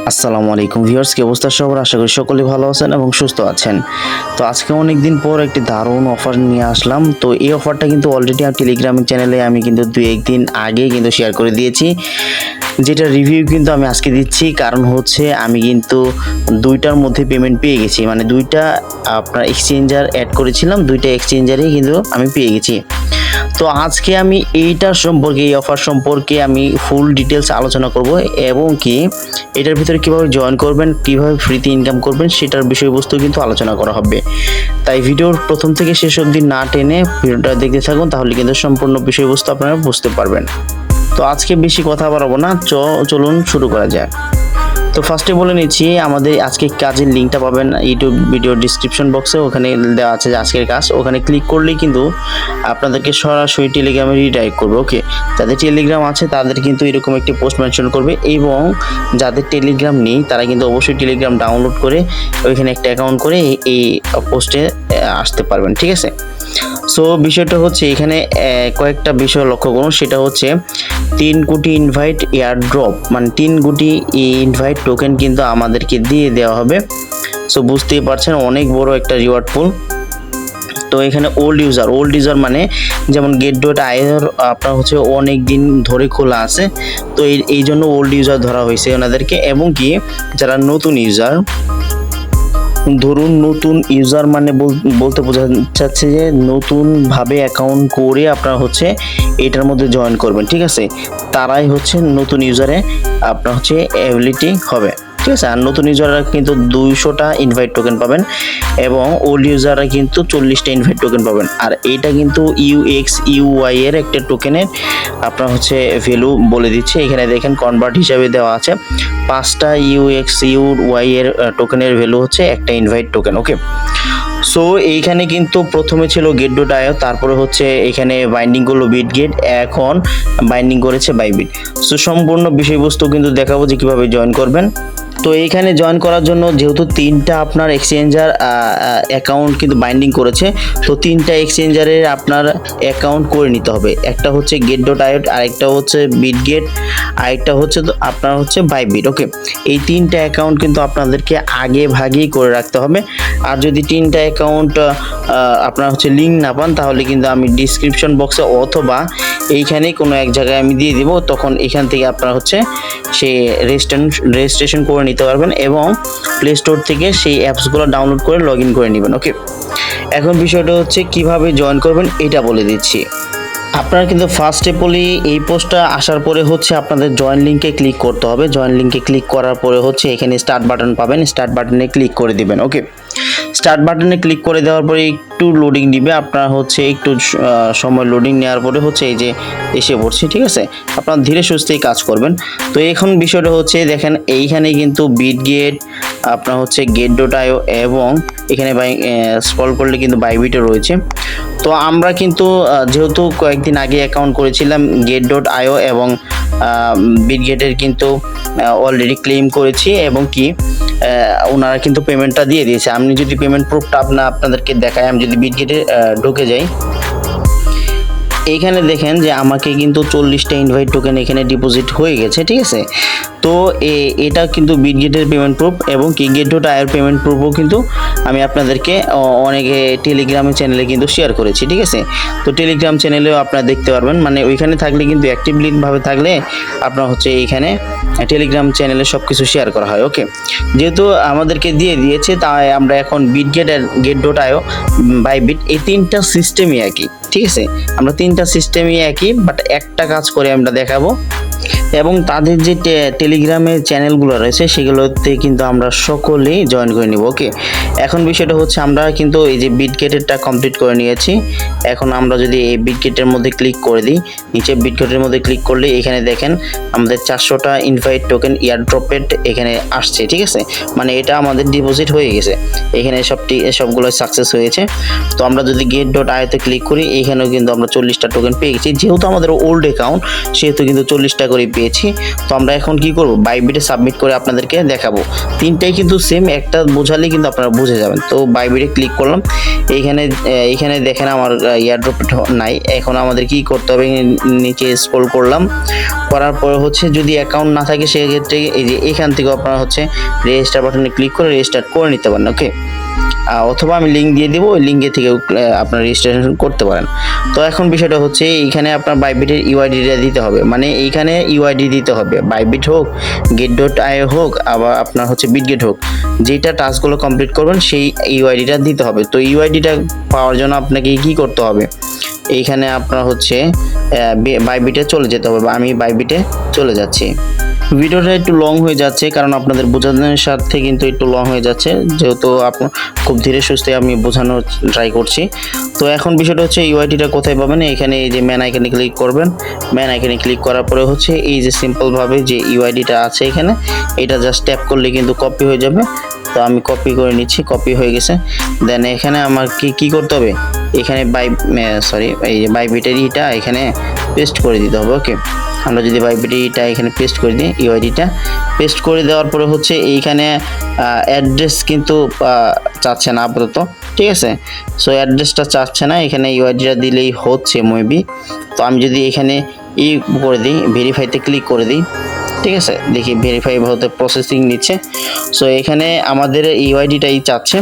আসসালামু আলাইকুম ভিউয়ার্স, কি অবস্থা সবার? আশা করি সকলে ভালো আছেন এবং সুস্থ আছেন। তো আজকে অনেক দিন পর একটি দারুণ অফার নিয়ে আসলাম। তো এই অফারটা কিন্তু অলরেডি আমার টেলিগ্রাম চ্যানেলে আমি কিন্তু 2-1 দিন আগে কিন্তু শেয়ার করে দিয়েছি, যেটা রিভিউ কিন্তু আমি আজকে দিচ্ছি। কারণ হচ্ছে আমি কিন্তু দুইটার মধ্যে পেমেন্ট পেয়ে গেছি, মানে দুইটা আপনার এক্সচেঞ্জার অ্যাড করেছিলাম, দুইটা এক্সচেঞ্জারেই কিন্তু আমি পেয়ে গেছি। তো আজকে আমি এইটার সম্পর্কে, এই অফার সম্পর্কে আমি ফুল ডিটেলস আলোচনা করব এবং কি এটার ভিতরে কিভাবে জয়েন করবেন, কিভাবে ফ্রিতে ইনকাম করবেন সেটার বিষয়বস্তু কিন্তু আলোচনা করা হবে। তাই ভিডিওর প্রথম থেকে শেষ অবধি না টেনে ভিডিওটা দেখতে থাকুন, তাহলে কিন্তু সম্পূর্ণ বিষয়বস্তু আপনারা বুঝতে পারবেন। তো আজকে বেশি কথা বাড়াবো না, চলুন শুরু করা যাক। তো ফার্স্টে বলে নিচ্ছি, আমাদের আজকে কাজের লিঙ্কটা পাবেন ইউটিউব ভিডিও ডিসক্রিপশন বক্সে, ওখানে দেওয়া আছে যে আজকের কাজ। ওখানে ক্লিক করলেই কিন্তু আপনাদেরকে সরাসরি টেলিগ্রামে রিডাইরেক্ট করবে। ওকে, যাদের টেলিগ্রাম আছে তাদের কিন্তু এরকম একটি পোস্ট মেনশন করবে, এবং যাদের টেলিগ্রাম নেই তারা কিন্তু অবশ্যই টেলিগ্রাম ডাউনলোড করে ওইখানে একটা অ্যাকাউন্ট করে এই পোস্টে আসতে পারবেন। ঠিক আছে, সো বিষয়টা হচ্ছে এখানে কয়েকটা বিষয় লক্ষ্য করুন। সেটা হচ্ছে 3 কোটি ইনভাইট এয়ার ড্রপ, মানে 3 কোটি ইনভাইট টোকেন কিন্তু আমাদেরকে দিয়ে দেওয়া হবে। সো বুঝতেই পারছেন অনেক বড় একটা রিওয়ার্ড পুল। তো এখানে ওল্ড ইউজার মানে যেমন get.io আপনার হচ্ছে অনেক দিন ধরে খোলা আছে, তো এই জন্য ওল্ড ইউজার ধরা হয়েছে ওনাদেরকে। এবং কি যারা নতুন ইউজার, ধরুন নতুন ইউজার মানে বলতে বোঝাচ্ছে যে নতুনভাবে অ্যাকাউন্ট করে আপনারা হচ্ছে এটার মধ্যে জয়েন করবেন। ঠিক আছে, তারাই হচ্ছে নতুন ইউজারে আপনার হচ্ছে অ্যাবিলিটি হবে। ঠিক আছে, আর নতুন ইউজাররা কিন্তু 200টা ইনভাইট টোকেন পাবেন এবং ওল্ড ইউজাররা কিন্তু 40টা ইনভাইট টোকেন পাবেন। আর এইটা কিন্তু UXUY এর একটা টোকেনের আপনার হচ্ছে ভ্যালু বলে দিচ্ছে। এখানে দেখেন কনভার্ট হিসাবে দেওয়া আছে 5টা UXUY এর টোকেনের ভ্যালু হচ্ছে একটা ইনভাইট টোকেন। ওকে, সো এইখানে কিন্তু প্রথমে ছিল get.io, তারপরে হচ্ছে এখানে বাইন্ডিং করলো বিটগেট, এখন বাইন্ডিং করেছে বাইবিট। সো সম্পূর্ণ বিষয়বস্তু কিন্তু দেখাবো যে কিভাবে জয়েন করবেন। তো এইখানে জয়েন করার জন্য যেহেতু 3টা আপনার এক্সচেঞ্জার অ্যাকাউন্ট কিন্তু বাইন্ডিং করেছে, তো 3টা এক্সচেঞ্জারের আপনার অ্যাকাউন্ট করে নিতে হবে। একটা হচ্ছে get.io, আরেকটা হচ্ছে বিটগেট, আরেকটা হচ্ছে আপনার হচ্ছে বাইবিট। ওকে, এই 3টা অ্যাকাউন্ট কিন্তু আপনাদেরকে আগে ভাগেই করে রাখতে হবে। আর যদি 3টা অ্যাকাউন্ট আপনার হচ্ছে লিঙ্ক না পান, তাহলে কিন্তু আমি ডিসক্রিপশন বক্সে অথবা এইখানে কোনো এক জায়গায় আমি দিয়ে দিব, তখন এখান থেকে আপনারা হচ্ছে সে রেজিস্ট্রেশন করে নিতে পারবেন এবং প্লে স্টোর থেকে সেই অ্যাপসগুলো ডাউনলোড করে লগ ইন করে নেবেন। ওকে, এখন বিষয়টা হচ্ছে কিভাবে জয়েন করবেন এটা বলে দিচ্ছি। আপনারা কিন্তু ফার্স্ট অফ এই পোস্টটা আসার পরে হচ্ছে আপনাদের জয়েন লিঙ্কে ক্লিক করতে হবে। জয়েন লিঙ্কে ক্লিক করার পরে হচ্ছে এখানে স্টার্ট বাটন পাবেন, স্টার্ট বাটনে ক্লিক করে দিবেন। ওকে, স্টার্ট বাটনে ক্লিক করে দেওয়ার পরে একটু লোডিং দিবে, আপনারা হচ্ছে একটু সময় লোডিং নেওয়ার পরে হচ্ছে এই যে এসে পড়ছে। ঠিক আছে, আপনারা ধীরে সুস্থেই কাজ করবেন। তো এখন বিষয়টা হচ্ছে দেখেন এইখানে কিন্তু বিটগেট, আপনার হচ্ছে get.io এবং এখানে স্ক্রল করলে কিন্তু বাইবিটও রয়েছে। তো আমরা কিন্তু যেহেতু কয়েকদিন আগে অ্যাকাউন্ট করেছিলাম get.io এবং বিটগেটের কিন্তু অলরেডি ক্লেম করেছি এবং কি ওনারা কিন্তু পেমেন্টটা দিয়ে দিয়েছে। আমি যদি পেমেন্ট প্রুফটা আপনাদেরকে দেখাই, আমি যদি বিটগেটে ঢুকে যাই, এইখানে দেখেন যে আমাকে কিন্তু 40টা ইনভাইট টোকেন এখানে ডিপোজিট হয়ে গেছে। ঠিক আছে, তো এটা কিন্তু বিটগেটের পেমেন্ট প্রুফ এবং কি get.io পেমেন্ট প্রুফও কিন্তু আমি আপনাদেরকে অনেকে টেলিগ্রামের চ্যানেলে কিন্তু শেয়ার করেছি। ঠিক আছে, তো টেলিগ্রাম চ্যানেলেও আপনারা দেখতে পারবেন, মানে ওইখানে থাকলে কিন্তু অ্যাক্টিভলিভাবে থাকলে আপনার হচ্ছে এইখানে টেলিগ্রাম চ্যানেলে সব কিছু শেয়ার করা হয়। ওকে, যেহেতু আমাদেরকে দিয়ে দিয়েছে তাই আমরা এখন বিটগেট আর get.io বাইবিট এই 3টা সিস্টেমই একই। ঠিক আছে, আমরা 3টা সিস্টেমই একই, বাট একটা কাজ করে আমরা দেখাবো এবং তাদের যে টেলিগ্রামের চ্যানেলগুলো রয়েছে সেগুলোতে কিন্তু আমরা সকলেই জয়েন করে নিব। ওকে, এখন বিষয়টা হচ্ছে আমরা কিন্তু এই যে বিটগেটেরটা কমপ্লিট করে নিয়েছি। এখন আমরা যদি এই বিটগেটের মধ্যে ক্লিক করে দিই, নিচে বিটগেটের মধ্যে ক্লিক করলে এখানে দেখেন আমাদের 400টা ইনভাইট টোকেন এয়ারড্রপেড এখানে আসছে। ঠিক আছে, মানে এটা আমাদের ডিপোজিট হয়ে গেছে, এখানে সবগুলো সাকসেস হয়েছে। তো আমরা যদি get.io তে ক্লিক করি, এখানেও কিন্তু আমরা 40টা টোকেন পেয়ে গেছি। যেহেতু আমাদের ওল্ড অ্যাকাউন্ট সেহেতু কিন্তু 40টা করে পেয়েছি। তো আমরা এখন কি করব, বাইবিটে সাবমিট করে আপনাদেরকে দেখাবো। তিনটাই কিন্তু সেম, একটা বোঝালে কিন্তু আপনারা বুঝে যাবেন। তো বাইবিটে ক্লিক করলাম, এইখানে দেখেন আমার এয়ারড্রপ নাই। এখন আমাদের কি করতে হবে, নিচে স্ক্রল করলাম, করার পরে হচ্ছে যদি অ্যাকাউন্ট না থাকে সেক্ষেত্রে এই যে এখান থেকে আপনারা হচ্ছে রেজিস্টার বাটনে ক্লিক করে রেজিস্টার করে নিতে পারেন। ওকে, অথবা আমি লিঙ্ক দিয়ে দেবো, ওই লিঙ্কে থেকে আপনার রেজিস্ট্রেশন করতে পারেন। তো এখন বিষয়টা হচ্ছে এইখানে আপনার বাইবিটের ইউআইডিটা দিতে হবে, মানে এইখানে ইউআইডি দিতে হবে, বাইবিট হোক, get.io হোক, আবার আপনার হচ্ছে বিটগেট হোক, যেটা টাস্কগুলো কমপ্লিট করবেন সেই ইউআইডিটা দিতে হবে। তো ইউআইডিটা পাওয়ার জন্য আপনাকে কি করতে হবে, এইখানে আপনার হচ্ছে বাইবিটে চলে যেতে হবে, বা আমি বাইবিটে চলে যাচ্ছি। ভিডিওটা একটু লং হয়ে যাচ্ছে কারণ আপনাদের বোঝানোর সাথে কিন্তু একটু লং হয়ে যাচ্ছে, যেহেতু আপনার খুব ধীরে সুস্থে আমি বোঝানোর ট্রাই করছি। তো এখন বিষয়টা হচ্ছে ইউআইডিটা কোথায় পাবেন, এখানে এই যে ম্যান আইকনে ক্লিক করবেন। ম্যান আইকনে ক্লিক করার পরে হচ্ছে এই যে সিম্পলভাবে যে ইউআইডিটা আছে এখানে, এটা জাস্ট ট্যাপ করলে কিন্তু কপি হয়ে যাবে। তো আমি কপি করে নিচ্ছি, কপি হয়ে গেছে। দেন এখানে আমার কি করতে হবে, এখানে এই যে বাইবিটের ইটা এখানে পেস্ট করে দিতে হবে। ওকে, আমরা যদি বাইবিটিটা এখানে পেস্ট করে দিই, ইউআইডিটা পেস্ট করে দেওয়ার পরে হচ্ছে এইখানে অ্যাড্রেস কিন্তু চাচ্ছে না আপাতত, ঠিক আছে। সো অ্যাড্রেসটা চাচ্ছে না, এখানে ইউআইডিটা দিলেই হচ্ছে মেবি। তো আমি যদি এখানে করে দিই, ভেরিফাইতে ক্লিক করে দিই, ঠিক আছে, দেখি ভেরিফাই হতে প্রসেসিং নিচ্ছে। সো এখানে আমাদের ইউআইডিটাই চাচ্ছে,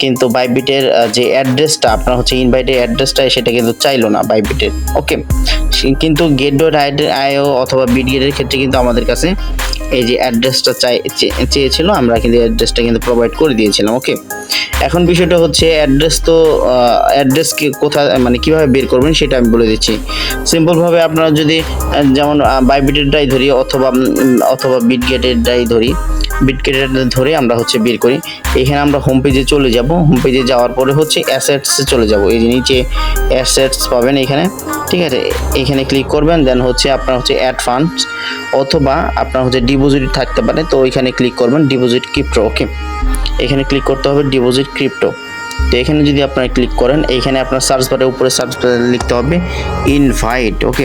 কিন্তু বাইবিটের যে অ্যাড্রেসটা আপনার হচ্ছে ইনভাইটের অ্যাড্রেসটা সেটা কিন্তু চাইলো না বাইবিটের। ওকে, কিন্তু get.io অথবা বিটগেটের ক্ষেত্রে কিন্তু আমাদের কাছে এই যে অ্যাড্রেসটা চেয়েছিল, আমরা কিন্তু অ্যাড্রেসটা কিন্তু প্রোভাইড করে দিয়েছিলাম। ওকে, এখন বিষয়টা হচ্ছে অ্যাড্রেস কোথায়, মানে কিভাবে বের করবেন সেটা আমি বলে দিচ্ছি। সিম্পলভাবে আপনারা যদি যেমন বাইবিটেরটাই ধরি অথবা বিটগেটেরটাই ধরি, বিটগেটের ধরে আমরা হচ্ছে বের করি। এখানে আমরা হোম পেজে চলে যাব, হোম পেজে যাওয়ার পরে হচ্ছে অ্যাসেটসে চলে যাব। এই যে নিচে অ্যাসেটস পাবেন এখানে, ঠিক আছে, এখানে ক্লিক করবেন। দেন হচ্ছে আপনার হচ্ছে অ্যাড ফান্ডস, অথবা আপনার হচ্ছে ডিপোজিট থাকতে পারে, তো ওইখানে ক্লিক করবেন ডিপোজিট ক্রিপ্টো। ওকে, এখানে ক্লিক করতে হবে ডিপোজিট ক্রিপ্টো। তো এখানে যদি আপনারা ক্লিক করেন, এইখানে আপনার সার্চ বারের উপরে সার্চ বারে লিখতে হবে ইনভাইট। ওকে,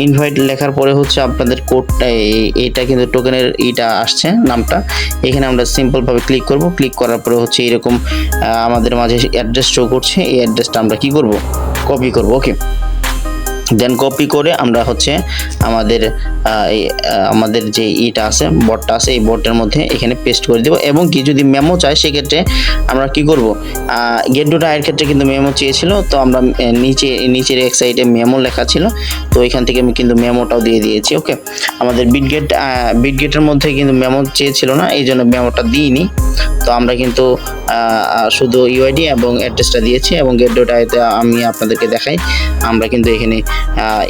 ইনভাইট লেখার পরে হচ্ছে আপনাদের কোডটা, এইটা কিন্তু টোকেনের এইটা আসছে নামটা, এখানে আমরা সিম্পলভাবে ক্লিক করব। ক্লিক করার পরে হচ্ছে এরকম আমাদের মাঝে অ্যাড্রেস শো করছে, এই অ্যাড্রেসটা আমরা কি করব, কপি করব। ওকে, দেন কপি করে আমরা হচ্ছে আমাদের যে ইটা আছে, বটটা আছে, এই বটের মধ্যে এখানে পেস্ট করে দেব। এবং কি যদি মেমো চাই সেক্ষেত্রে আমরা কি করব, get.io এর ক্ষেত্রে কিন্তু মেমো চেয়েছিল, তো আমরা নিচের এক সাইডে মেমো লেখা ছিল, তো এখান থেকে আমি কিন্তু মেমোটাও দিয়ে দিয়েছি। ওকে, আমাদের বিটগেটের মধ্যে কিন্তু মেমো চেয়েছিল না, এই জন্য মেমোটা দিইনি। তো আমরা কিন্তু শুধু ইউআইডি এবং অ্যাড্রেসটা দিয়েছি, এবং get.io-তে আমি আপনাদেরকে দেখাই, আমরা কিন্তু এখানে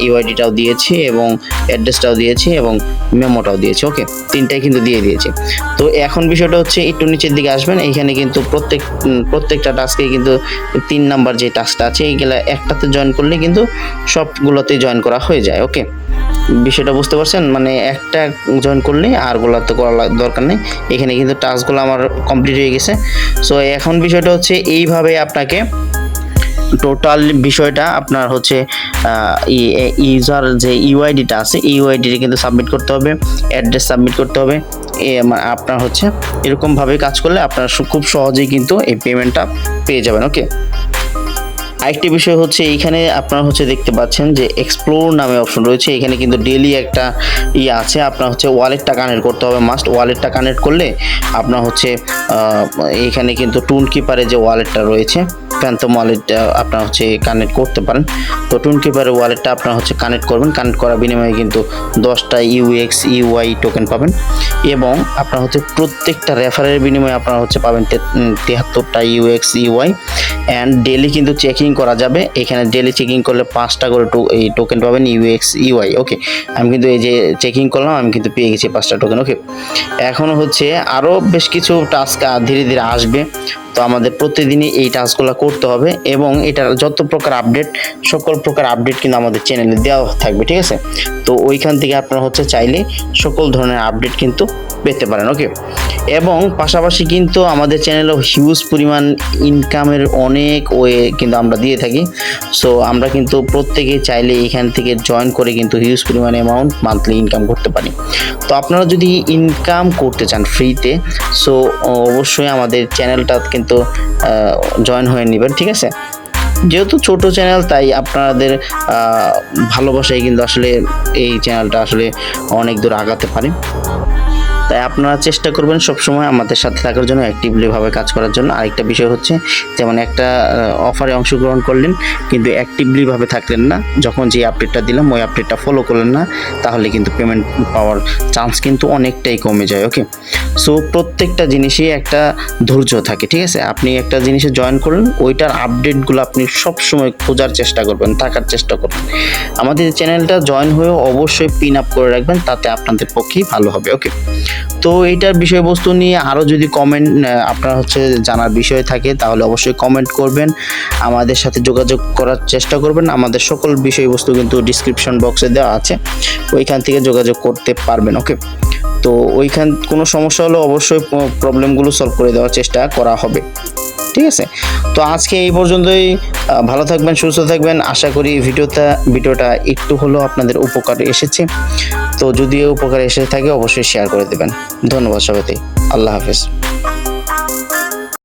ইউআইডিটাও দিয়েছি এবং অ্যাড্রেসটাও দিয়েছি এবং মেমোটাও দিয়েছি। ওকে, তিনটাই কিন্তু দিয়ে দিয়েছি। তো এখন বিষয়টা হচ্ছে একটু নিচের দিকে আসবেন, এইখানে কিন্তু প্রত্যেকটা টাস্কে কিন্তু 3 নাম্বার যে টাস্কটা আছে এইগুলা একটাতে জয়েন করলে কিন্তু সবগুলোতে জয়েন করা হয়ে যায়। ওকে, বিষয়টা বুঝতে পারছেন, মানে একটা জয়েন করলে আরগুলো তো করা দরকার নেই। এখানে কিন্তু টাস্কগুলো আমার কমপ্লিট হয়ে গেছে। সো এখন বিষয়টা হচ্ছে এইভাবে আপনাকে টোটাল বিষয়টা আপনার হচ্ছে ইউজার যে ইউআইডিটা আছে, এই ইউআইডিটা কিন্তু সাবমিট করতে হবে, অ্যাড্রেস সাবমিট করতে হবে। আপনার হচ্ছে এরকমভাবে কাজ করলে আপনার খুব সহজেই কিন্তু এই পেমেন্টটা পেয়ে যাবেন। ওকে, আরেকটি বিষয় হচ্ছে এইখানে আপনারা হচ্ছে দেখতে পাচ্ছেন যে এক্সপ্লোর নামে অপশন রয়েছে, এখানে কিন্তু ডেইলি একটা আছে, আপনার হচ্ছে ওয়ালেটটা কানেক্ট করতে হবে মাস্ট। ওয়ালেটটা কানেক্ট করলে আপনার হচ্ছে এখানে কিন্তু টুন কিপারে যে ওয়ালেটটা রয়েছে, ফ্যান্টম ওয়ালেটটা আপনার হচ্ছে কানেক্ট করতে পারেন। তো টুন কিপারের ওয়ালেটটা আপনার হচ্ছে কানেক্ট করবেন, কানেক্ট করার বিনিময়ে কিন্তু 10টা UX EY টোকেন পাবেন, এবং আপনার হচ্ছে প্রত্যেকটা রেফারের বিনিময়ে আপনারা হচ্ছে পাবেন 73টা UX EY। অ্যান্ড ডেলি কিন্তু চেকিং করা যাবে, এখানে ডেলি চেকিং করলে 5টা করে এই টোকেন পাবেন UX EY। ওকে, আমি কিন্তু এই যে চেকিং করলাম, আমি কিন্তু পেয়ে গেছি 5টা টোকেন। ওকে, এখন হচ্ছে আরও বেশ কিছু টাস্ক ধীরে ধীরে আসবে, তো আমাদের প্রতিদিনই এই টাস্কগুলো করতে হবে এবং এটার যত প্রকার আপডেট সকল প্রকার আপডেট কিন্তু আমাদের চ্যানেলে দেওয়া থাকবে, ঠিক আছে। তো ওইখান থেকে আপনারা হচ্ছে চাইলে সকল ধরনের আপডেট কিন্তু পেতে পারেন, ওকে। এবং পাশাপাশি কিন্তু আমাদের চ্যানেলে হিউজ পরিমাণ ইনকামের অনেক ওয়ে কিন্তু আমরা দিয়ে থাকি। সো আমরা কিন্তু প্রত্যেকেই চাইলে এখান থেকে জয়েন করে কিন্তু হিউজ পরিমাণ অ্যামাউন্ট মান্থলি ইনকাম করতে পারি। তো আপনারা যদি ইনকাম করতে চান ফ্রিতে, সো অবশ্যই আমাদের চ্যানেলটা কিন্তু জয়েন হয়ে নেবেন, ঠিক আছে। যেহেতু ছোট চ্যানেল তাই আপনাদের ভালোবাসায় কিন্তু আসলে এই চ্যানেলটা আসলে অনেক দূর আগাতে পারে। তাই আপনারা চেষ্টা করবেন সবসময় আমাদের সাথে থাকার জন্য, অ্যাক্টিভলিভাবে কাজ করার জন্য। আরেকটা বিষয় হচ্ছে যেমন একটা অফারে অংশগ্রহণ করলেন কিন্তু অ্যাক্টিভলিভাবে থাকলেন না, যখন যে আপডেটটা দিলাম ওই আপডেটটা ফলো করলেন না, তাহলে কিন্তু পেমেন্ট পাওয়ার চান্স কিন্তু অনেকটাই কমে যায়, ওকে। সো প্রত্যেকটা জিনিসই একটা ধৈর্য থাকে, ঠিক আছে। আপনি একটা জিনিসে জয়েন করলেন, ওইটার আপডেটগুলো আপনি সবসময় খোঁজার চেষ্টা করবেন, থাকার চেষ্টা করবেন। আমাদের চ্যানেলটা জয়েন হয়েও অবশ্যই পিন আপ করে রাখবেন, তাতে আপনাদের পক্ষেই ভালো হবে, ওকে। তো এইটার বিষয়বস্তু নিয়ে আরও যদি কমেন্ট আপনার হচ্ছে জানার বিষয় থাকে তাহলে অবশ্যই কমেন্ট করবেন, আমাদের সাথে যোগাযোগ করার চেষ্টা করবেন। আমাদের সকল বিষয়বস্তু কিন্তু ডিসক্রিপশন বক্সে দেওয়া আছে, ওইখান থেকে যোগাযোগ করতে পারবেন, ওকে। তো ওইখান কোনো সমস্যা হলে অবশ্যই প্রবলেমগুলো সলভ করে দেওয়ার চেষ্টা করা হবে, ঠিক আছে। তো আজকে এই পর্যন্তই। ভালো থাকবেন, সুস্থ থাকবেন। আশা করি ভিডিওটা একটু হলেও আপনাদের উপকার এসেছে। তো যদি উপকার এসে থাকে অবশ্যই শেয়ার করে দেবেন। ধন্যবাদ সবাইকে। আল্লাহ হাফেজ।